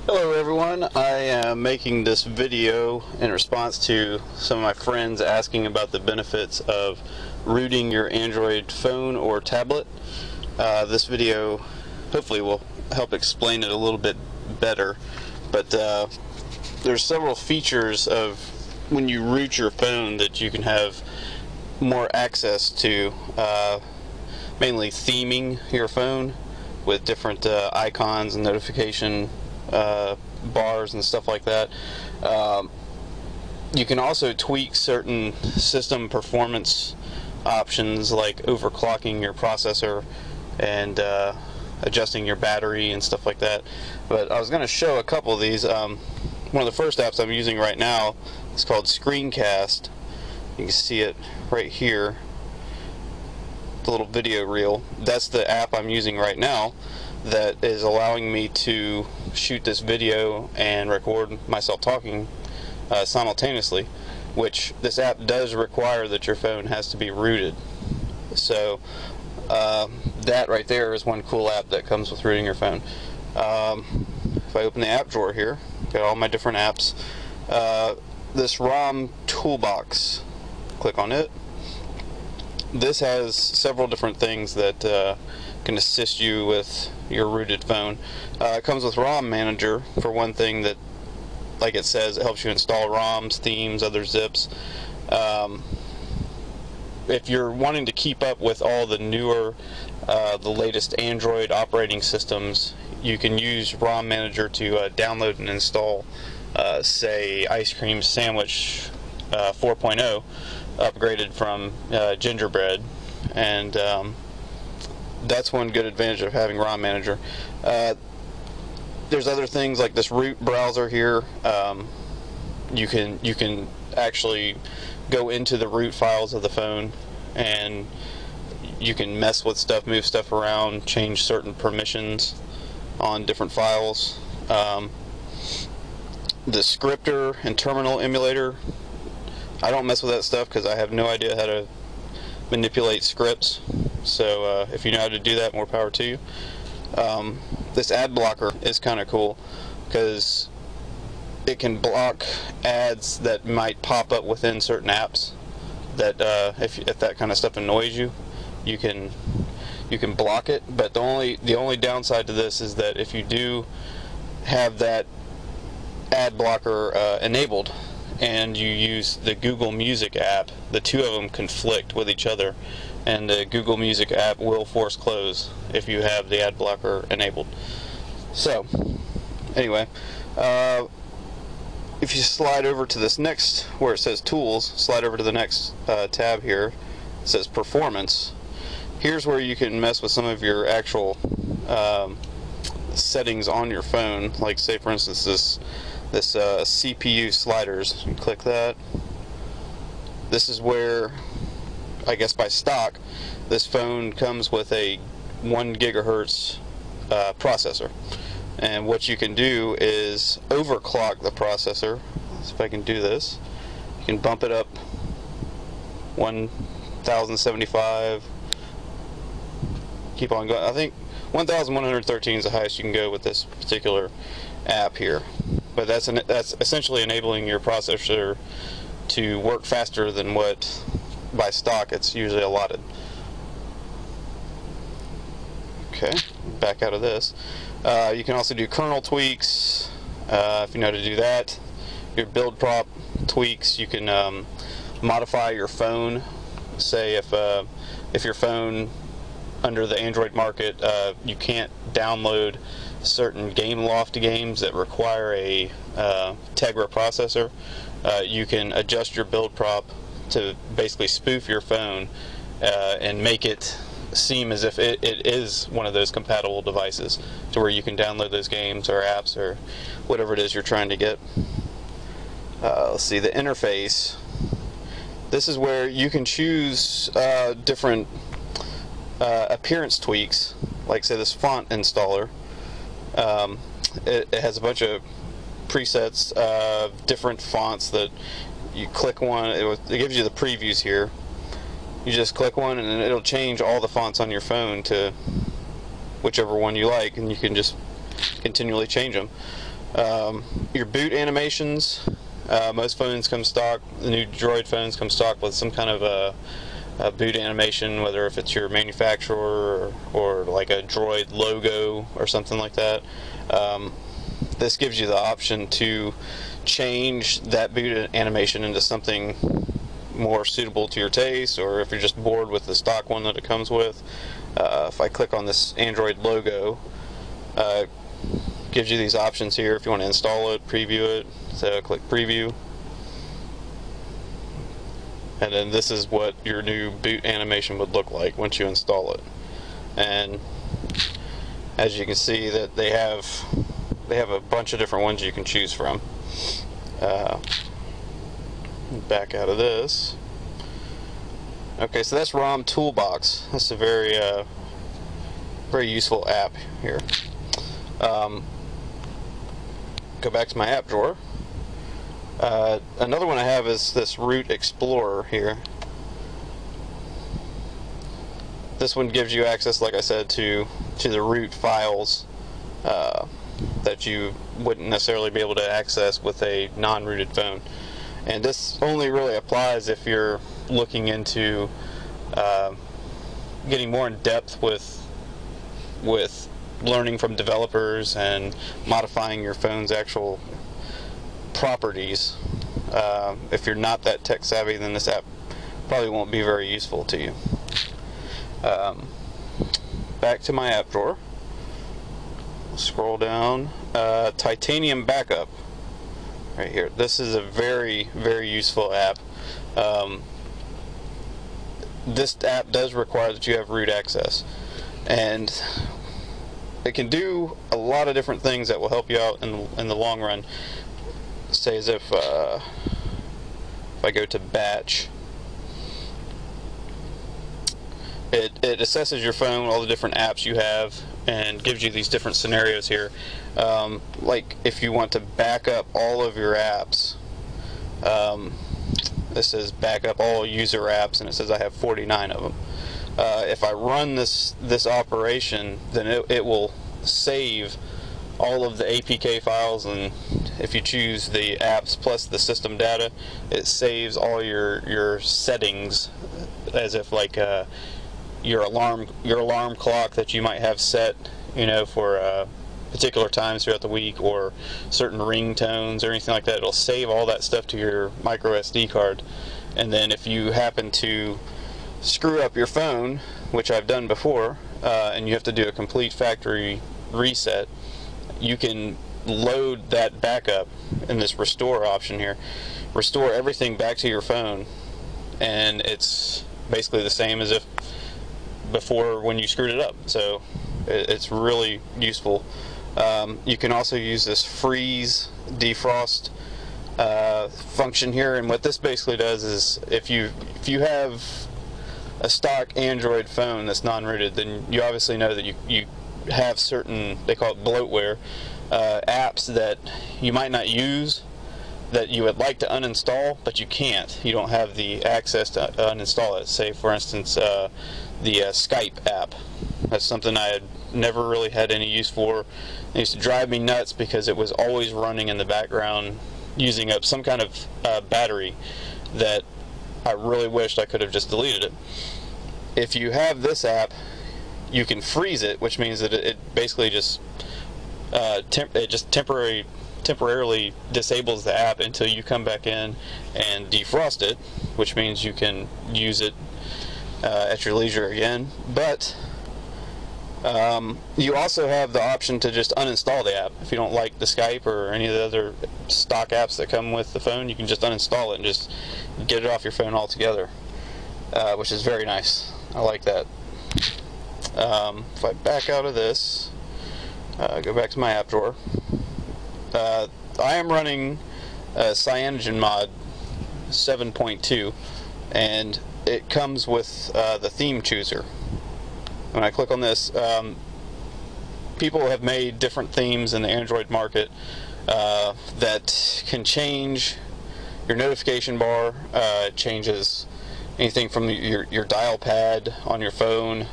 Hello everyone, I am making this video in response to some of my friends asking about the benefits of rooting your Android phone or tablet. This video hopefully will help explain it a little bit better, but there's several features of when you root your phone that you can have more access to, mainly theming your phone with different icons and notification bars and stuff like that. You can also tweak certain system performance options like overclocking your processor and adjusting your battery and stuff like that. But I was going to show a couple of these. One of the first apps I'm using right now is called Screencast. You can see it right here, the little video reel. That's the app I'm using right now that is allowing me to shoot this video and record myself talking simultaneously, which this app does require that your phone has to be rooted. So that right there is one cool app that comes with rooting your phone. If I open the app drawer here, got all my different apps. This ROM toolbox, click on it. This has several different things that can assist you with your rooted phone. It comes with ROM Manager for one thing, that, like it says, it helps you install ROMs, themes, other zips. If you're wanting to keep up with all the newer, the latest Android operating systems, you can use ROM Manager to download and install, say, Ice Cream Sandwich 4.0, upgraded from Gingerbread, and that's one good advantage of having ROM Manager. There's other things like this root browser here. You can actually go into the root files of the phone, and you can mess with stuff, move stuff around, change certain permissions on different files. The scripter and terminal emulator, I don't mess with that stuff because I have no idea how to manipulate scripts. So if you know how to do that, more power to you. This ad blocker is kind of cool because it can block ads that might pop up within certain apps. That if that kind of stuff annoys you, you can block it. But the only downside to this is that if you do have that ad blocker enabled and you use the Google Music app, the two of them conflict with each other, and the Google Music app will force close if you have the ad blocker enabled. So anyway, if you slide over to this next, where it says Tools, slide over to the next tab here, it says Performance. Here's where you can mess with some of your actual settings on your phone, like say for instance this CPU sliders. You click that. This is where, I guess by stock, this phone comes with a 1 gigahertz processor, and what you can do is overclock the processor. Let's see if I can do this. You can bump it up 1075, keep on going. I think 1113 is the highest you can go with this particular app here, but that's essentially enabling your processor to work faster than what by stock it's usually allotted. Okay, back out of this. You can also do kernel tweaks if you know how to do that. Your build prop tweaks. You can modify your phone. Say if your phone under the Android market, you can't download certain GameLoft games that require a Tegra processor, you can adjust your build prop to basically spoof your phone and make it seem as if it is one of those compatible devices, to where you can download those games or apps or whatever it is you're trying to get. Let's see, the interface. This is where you can choose different appearance tweaks, like say this font installer. It has a bunch of presets of different fonts that you click one, it gives you the previews here. You just click one and it'll change all the fonts on your phone to whichever one you like, and you can just continually change them. Your boot animations, most phones come stock, the new Droid phones come stock with some kind of a boot animation, whether if it's your manufacturer or like a Droid logo or something like that. This gives you the option to change that boot animation into something more suitable to your taste, or if you're just bored with the stock one that it comes with. If I click on this Android logo, gives you these options here if you want to install it, preview it. So click preview, and then this is what your new boot animation would look like once you install it. And as you can see, that they have a bunch of different ones you can choose from. Back out of this. Okay, so that's ROM Toolbox. That's a very very useful app here. Go back to my app drawer. Another one I have is this Root Explorer here. This one gives you access, like I said, to the root files that you wouldn't necessarily be able to access with a non-rooted phone. And this only really applies if you're looking into getting more in depth with learning from developers and modifying your phone's actual properties. If you're not that tech savvy, then this app probably won't be very useful to you. Back to my app drawer. Scroll down. Titanium Backup. Right here. This is a very, very useful app. This app does require that you have root access, and it can do a lot of different things that will help you out in the long run. Say as if I go to batch, it assesses your phone, all the different apps you have, and gives you these different scenarios here. Like if you want to back up all of your apps, this says back up all user apps, and it says I have 49 of them. If I run this operation, then it will save all of the APK files, and if you choose the apps plus the system data, it saves all your settings, as if like your alarm clock that you might have set, you know, for particular times throughout the week, or certain ringtones or anything like that. It'll save all that stuff to your micro SD card, and then if you happen to screw up your phone, which I've done before, and you have to do a complete factory reset, you can load that backup in this restore option here, restore everything back to your phone, and it's basically the same as if before when you screwed it up. So it's really useful. You can also use this freeze defrost function here, and what this basically does is if you have a stock Android phone that's non-rooted, then you obviously know that you have certain, they call it bloatware, apps that you might not use, that you would like to uninstall, but you can't. You don't have the access to uninstall it. Say, for instance, the Skype app. That's something I had never really had any use for. It used to drive me nuts because it was always running in the background, using up some kind of battery that I really wished I could have just deleted it. If you have this app, you can freeze it, which means that it basically just temporarily disables the app until you come back in and defrost it, which means you can use it at your leisure again. But you also have the option to just uninstall the app. If you don't like the Skype or any of the other stock apps that come with the phone, you can just uninstall it and just get it off your phone altogether, which is very nice. I like that. If I back out of this, go back to my app drawer, I am running CyanogenMod 7.2, and it comes with the theme chooser. When I click on this, people have made different themes in the Android market that can change your notification bar. It changes anything from your dial pad on your phone,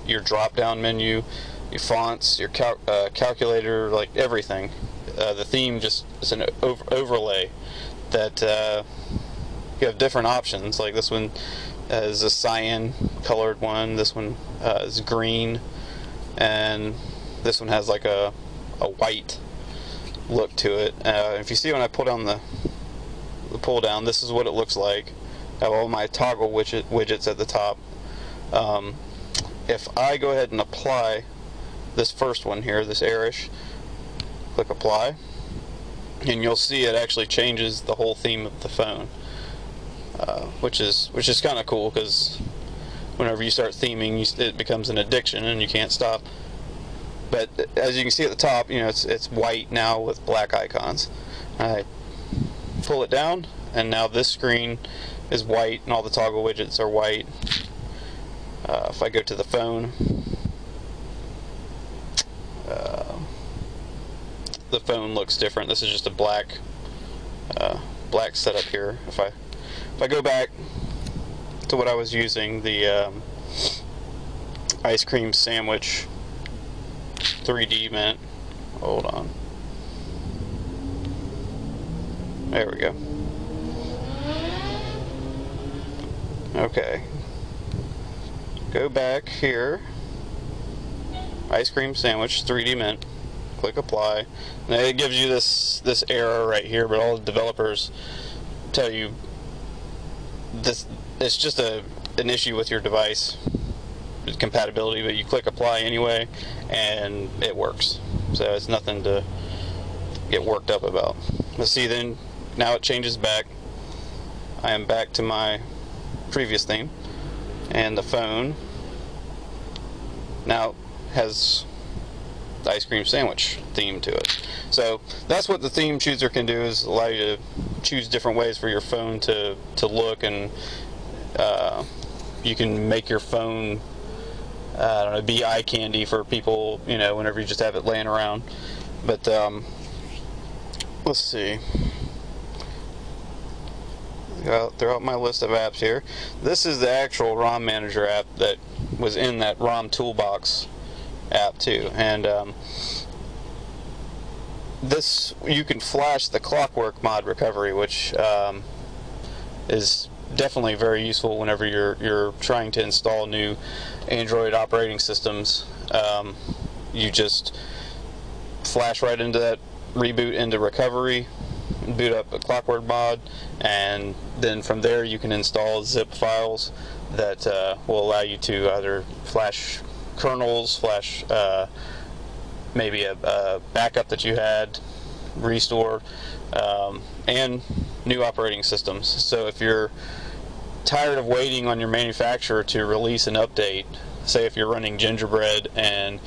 your drop down menu, your fonts, your calculator, like everything. the theme just is an overlay that you have different options. Like this one is a cyan colored one, this one is green, and this one has like a white look to it. If you see when I pull down the pull down, this is what it looks like. I have all my toggle widgets at the top. If I go ahead and apply this first one here, this Airish, click apply, and you'll see it actually changes the whole theme of the phone, which is kind of cool, because whenever you start theming, it becomes an addiction and you can't stop. But as you can see at the top, you know, it's white now with black icons. I pull it down, and now this screen is white and all the toggle widgets are white. If I go to the phone, the phone looks different. This is just a black setup here. If I go back to what I was using, the ice cream sandwich 3D mint. Hold on. There we go. Okay. Go back here. Ice cream sandwich 3D mint. Click apply. Now it gives you this error right here, but all the developers tell you this. It's just an issue with your device compatibility, but you click apply anyway, and it works. So it's nothing to get worked up about. Let's see. Then now it changes back. I am back to my previous theme, and the phone now has the ice cream sandwich theme to it. So that's what the theme chooser can do, is allow you to choose different ways for your phone to look, and you can make your phone I don't know, be eye candy for people, you know, whenever you just have it laying around. But let's see. Throughout my list of apps here, this is the actual ROM Manager app that was in that ROM Toolbox app too, and this, you can flash the Clockwork mod recovery, which is definitely very useful whenever you're trying to install new Android operating systems. You just flash right into that, reboot into recovery, boot up a Clockwork mod, and then from there you can install zip files that will allow you to either flash kernels, flash maybe a backup that you had, restore, and new operating systems. So if you're tired of waiting on your manufacturer to release an update, say if you're running Gingerbread and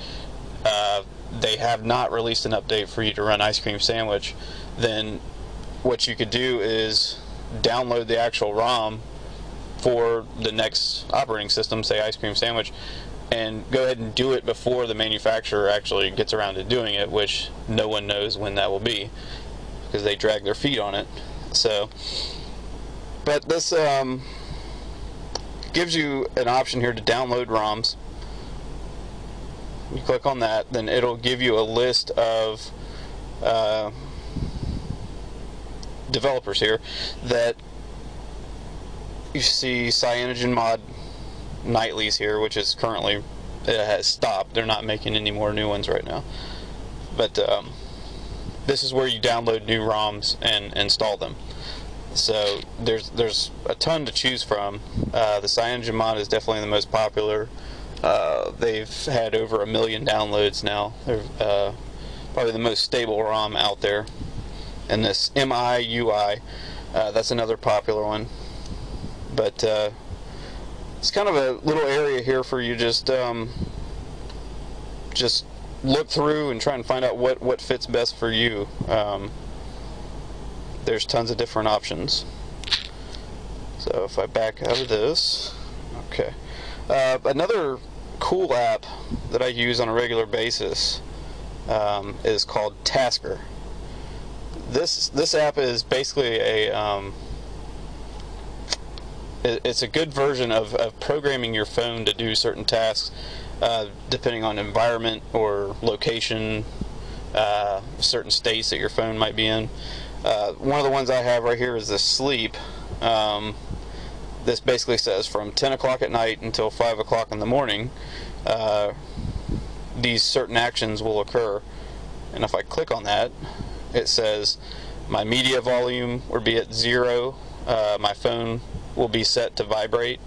they have not released an update for you to run Ice Cream Sandwich, then what you could do is download the actual ROM for the next operating system, say Ice Cream Sandwich, and go ahead and do it before the manufacturer actually gets around to doing it, which no one knows when that will be, because they drag their feet on it. So, but this gives you an option here to download ROMs. You click on that, then it'll give you a list of developers here that you see. CyanogenMod Nightly's here, which is currently, it has stopped. They're not making any more new ones right now. But this is where you download new ROMs and install them. So there's a ton to choose from. The CyanogenMod is definitely the most popular. They've had over 1 million downloads now. They're probably the most stable ROM out there. And this MIUI, that's another popular one. But it's kind of a little area here for you just look through and try and find out what fits best for you. There's tons of different options. So if I back out of this, okay. Another cool app that I use on a regular basis is called Tasker. This app is basically a it's a good version of programming your phone to do certain tasks depending on environment or location, certain states that your phone might be in. One of the ones I have right here is the sleep. This basically says from 10 o'clock at night until 5 o'clock in the morning, these certain actions will occur. And if I click on that, it says my media volume will be at 0, my phone will be set to vibrate,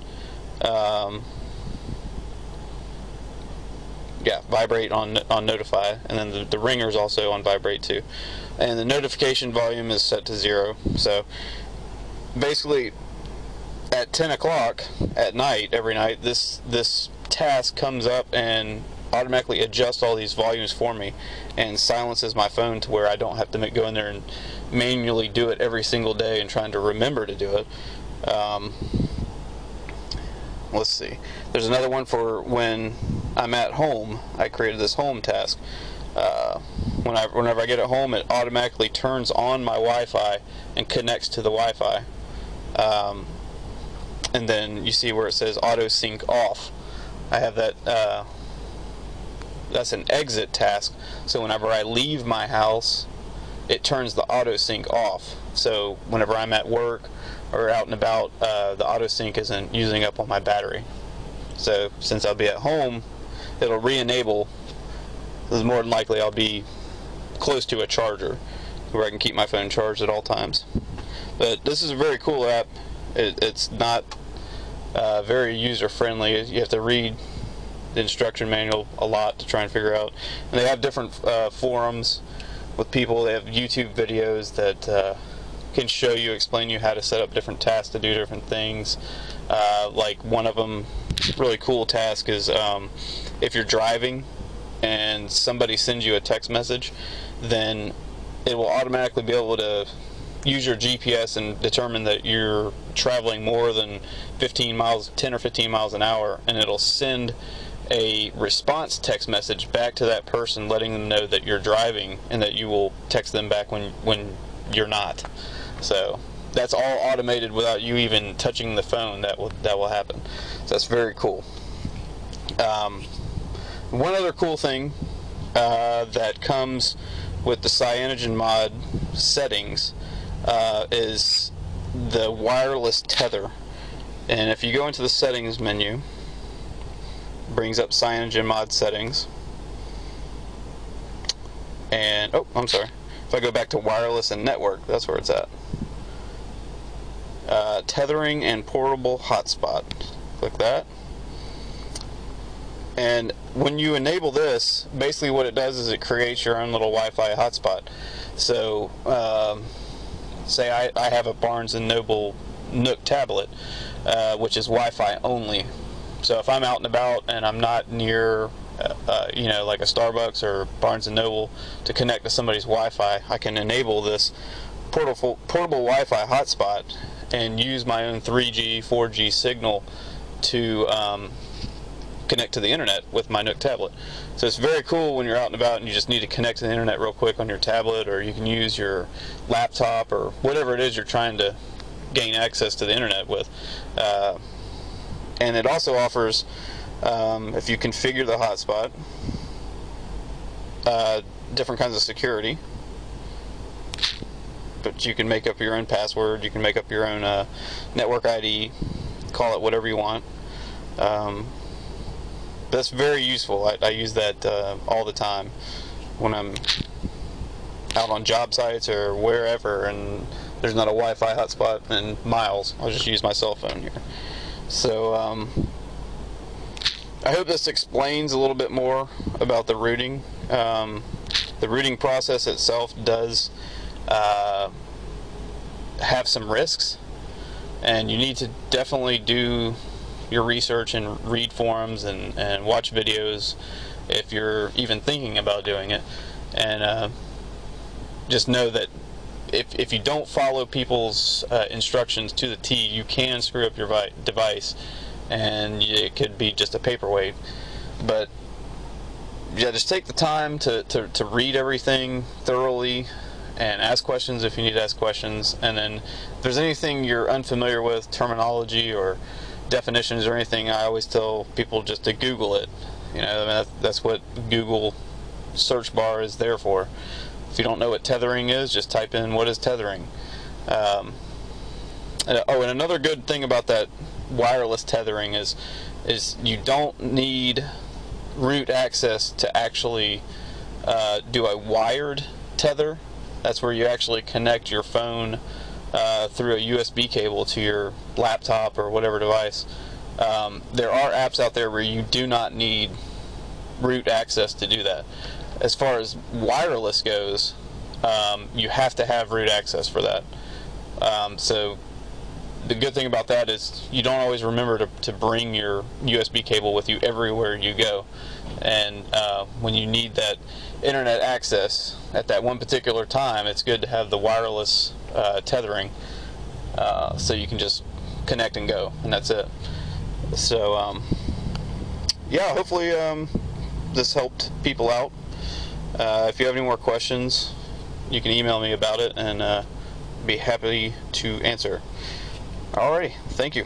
vibrate on notify, and then the ringer is also on vibrate too, and the notification volume is set to 0. So basically at 10 o'clock at night every night, this task comes up and automatically adjusts all these volumes for me and silences my phone to where I don't have to go in there and manually do it every single day and trying to remember to do it. Let's see, there's another one for when I'm at home. I created this home task. Whenever I get at home, it automatically turns on my Wi-Fi and connects to the Wi-Fi. And then you see where it says auto sync off. I have that. That's an exit task. So whenever I leave my house, it turns the auto sync off. So whenever I'm at work or out and about, the auto sync isn't using up all my battery. So since I'll be at home, it'll re-enable. Because more than likely I'll be close to a charger where I can keep my phone charged at all times. But this is a very cool app. It's not very user friendly. You have to read the instruction manual a lot to try and figure out. And they have different forums with people. They have YouTube videos that can show you, explain you how to set up different tasks to do different things. Like one of them, really cool task is if you're driving and somebody sends you a text message, then it will automatically be able to use your GPS and determine that you're traveling more than 10 or 15 miles an hour, and it'll send a response text message back to that person letting them know that you're driving and that you will text them back when you're not. So that's all automated without you even touching the phone. That will happen. So that's very cool. One other cool thing that comes with the CyanogenMod settings is the wireless tether. And if you go into the settings menu, brings up CyanogenMod settings, and I'm sorry, if I go back to wireless and network, that's where it's at. Tethering and portable hotspot, click that, and when you enable this, basically what it does is it creates your own little Wi-Fi hotspot. So say I have a Barnes & Noble Nook tablet, which is Wi-Fi only. So if I'm out and about and I'm not near, like a Starbucks or Barnes & Noble to connect to somebody's Wi-Fi, I can enable this portable Wi-Fi hotspot and use my own 3G, 4G signal to connect to the internet with my Nook tablet. So it's very cool when you're out and about and you just need to connect to the internet real quick on your tablet, or you can use your laptop or whatever it is you're trying to gain access to the internet with. And it also offers, if you configure the hotspot, different kinds of security. But you can make up your own password, you can make up your own network ID, call it whatever you want. That's very useful. I use that all the time when I'm out on job sites or wherever and there's not a Wi-Fi hotspot in miles. I'll just use my cell phone here. So I hope this explains a little bit more about the rooting. The rooting process itself does have some risks, and you need to definitely do your research and read forums and watch videos if you're even thinking about doing it. And just know that if you don't follow people's instructions to the T, you can screw up your device, and it could be just a paperweight. But yeah, just take the time to read everything thoroughly and ask questions if you need to ask questions. And then if there's anything you're unfamiliar with, terminology or definitions or anything, I always tell people just to Google it. You know, I mean, that's what Google search bar is there for. If you don't know what tethering is, just type in what is tethering. And another good thing about that wireless tethering is you don't need root access to actually do a wired tether. That's where you actually connect your phone through a USB cable to your laptop or whatever device. There are apps out there where you do not need root access to do that. As far as wireless goes, you have to have root access for that. So the good thing about that is you don't always remember to bring your USB cable with you everywhere you go. And when you need that internet access at that one particular time, it's good to have the wireless tethering, so you can just connect and go, and that's it. So yeah, hopefully this helped people out. If you have any more questions, you can email me about it, and be happy to answer. Alrighty, thank you.